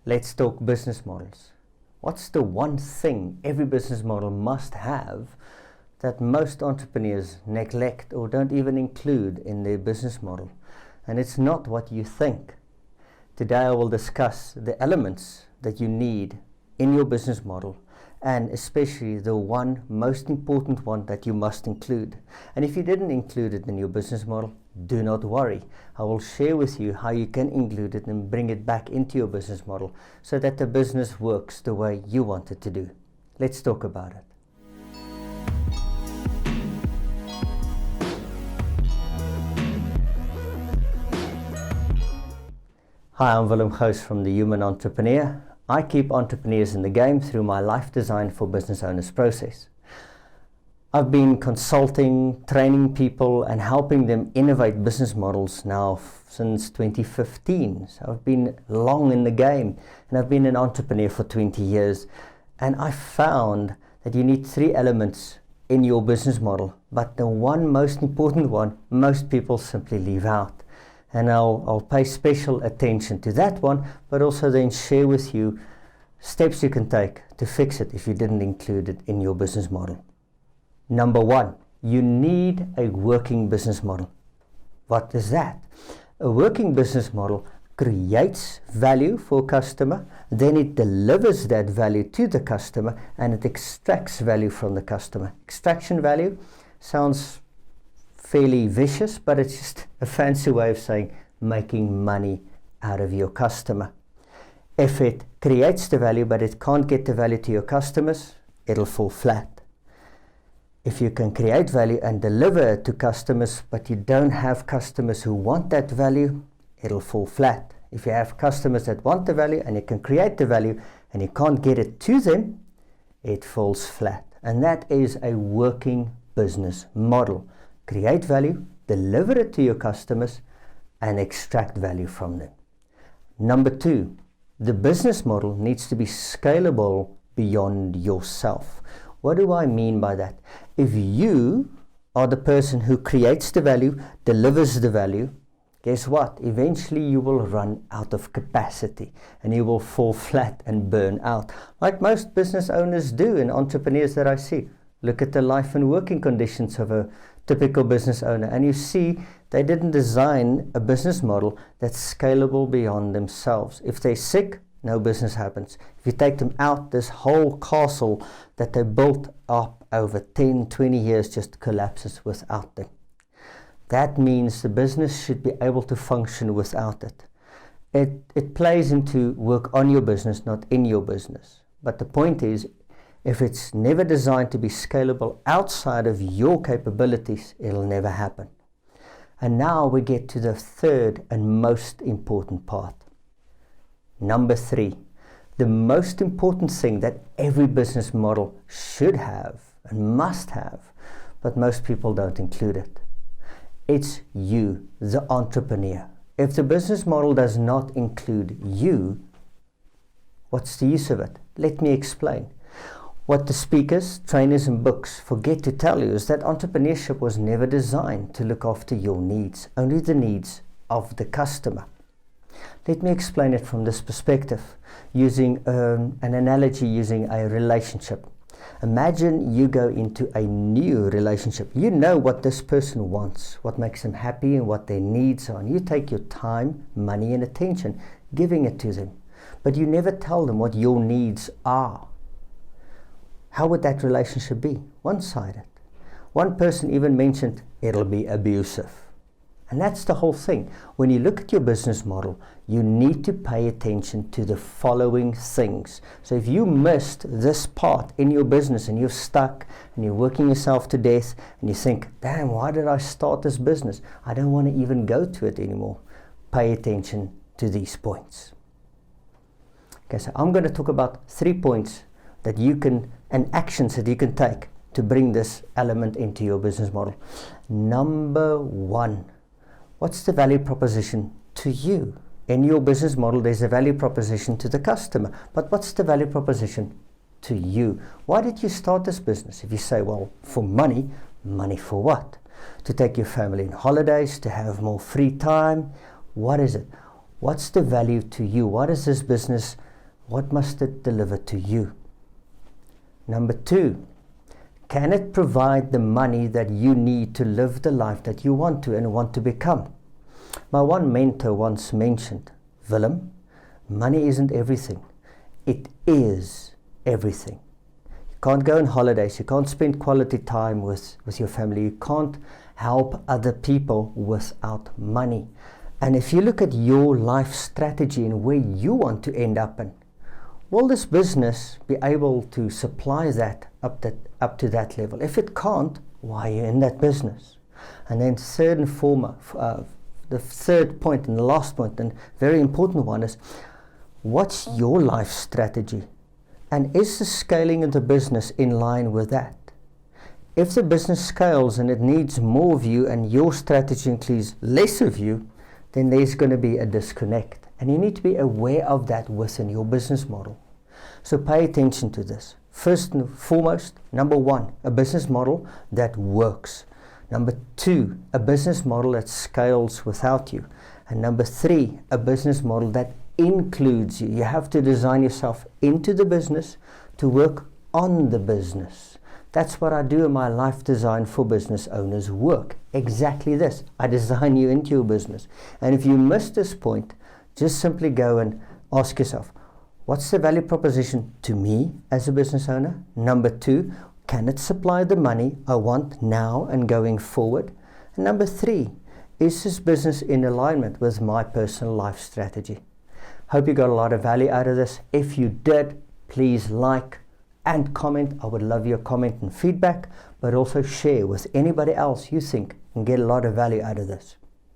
Let's talk business models. What's the one thing every business model must have that most entrepreneurs neglect or don't even include in their business model? And it's not what you think. Today I will discuss the elements that you need in your business model, and especially the one most important one that you must include. And if you didn't include it in your business model, do not worry. I will share with you how you can include it and bring it back into your business model so that the business works the way you want it to do. Let's talk about it. Hi, I'm Willem Gous from The Human Entrepreneur. I keep entrepreneurs in the game through my Life Design for Business Owners process. I've been consulting, training people and helping them innovate business models now since 2015. So I've been long in the game and I've been an entrepreneur for 20 years. And I found that you need three elements in your business model, but the one most important one, most people simply leave out. And I'll pay special attention to that one, but also then share with you steps you can take to fix it if you didn't include it in your business model. Number one, you need a working business model. What is that? A working business model creates value for a customer, then it delivers that value to the customer, and it extracts value from the customer. Extraction value sounds fairly vicious, but it's just a fancy way of saying making money out of your customer. If it creates the value but it can't get the value to your customers, it'll fall flat. If you can create value and deliver it to customers but you don't have customers who want that value, it'll fall flat. If you have customers that want the value and you can create the value and you can't get it to them, it falls flat. And that is a working business model. Create value, deliver it to your customers, and extract value from them. Number two, the business model needs to be scalable beyond yourself. What do I mean by that? If you are the person who creates the value, delivers the value, guess what? Eventually you will run out of capacity and you will fall flat and burn out, like most business owners do and entrepreneurs that I see. Look at the life and working conditions of a typical business owner, and you see they didn't design a business model that's scalable beyond themselves. If they're sick, no business happens. If you take them out, this whole castle that they built up over 10, 20 years just collapses without them. That means the business should be able to function without it. It plays into work on your business, not in your business. But the point is, if it's never designed to be scalable outside of your capabilities, it'll never happen. And now we get to the third and most important part. Number three, the most important thing that every business model should have and must have, but most people don't include it. It's you, the entrepreneur. If the business model does not include you, what's the use of it? Let me explain. What the speakers, trainers and books forget to tell you is that entrepreneurship was never designed to look after your needs, only the needs of the customer. Let me explain it from this perspective, using an analogy, using a relationship. Imagine you go into a new relationship. You know what this person wants, what makes them happy and what their needs are. And you take your time, money and attention, giving it to them. But you never tell them what your needs are. How would that relationship be? One-sided. One person even mentioned it'll be abusive. And that's the whole thing. When you look at your business model, you need to pay attention to the following things. So if you missed this part in your business and you're stuck and you're working yourself to death and you think, damn, why did I start this business? I don't want to even go to it anymore. Pay attention to these points. Okay, so I'm going to talk about 3 points that you can, and actions that you can take to bring this element into your business model. Number one, what's the value proposition to you? In your business model, there's a value proposition to the customer, but what's the value proposition to you? Why did you start this business? If you say, well, for money, money for what? To take your family on holidays, to have more free time. What is it? What's the value to you? What does this business what must it deliver to you? Number 2, can it provide the money that you need to live the life that you want to and want to become? My one mentor once mentioned, Willem, money isn't everything. It is everything. You can't go on holidays. You can't spend quality time with your family. You can't help other people without money. And if you look at your life strategy and where you want to end up in, will this business be able to supply that up to that level? If it can't, why are you in that business? And then third and foremost, the third point and the last point and very important one is, what's your life strategy? And is the scaling of the business in line with that? If the business scales and it needs more of you and your strategy includes less of you, then there's going to be a disconnect. And you need to be aware of that within your business model. So pay attention to this. First and foremost, number 1, a business model that works. Number 2, a business model that scales without you. And number 3, a business model that includes you. You have to design yourself into the business to work on the business. That's what I do in my Life Design for Business Owners work. Exactly this. I design you into your business. And if you miss this point, just simply go and ask yourself, what's the value proposition to me as a business owner? Number 2, can it supply the money I want now and going forward? And number 3, is this business in alignment with my personal life strategy? Hope you got a lot of value out of this. If you did, please like and comment. I would love your comment and feedback, but also share with anybody else you think can get a lot of value out of this.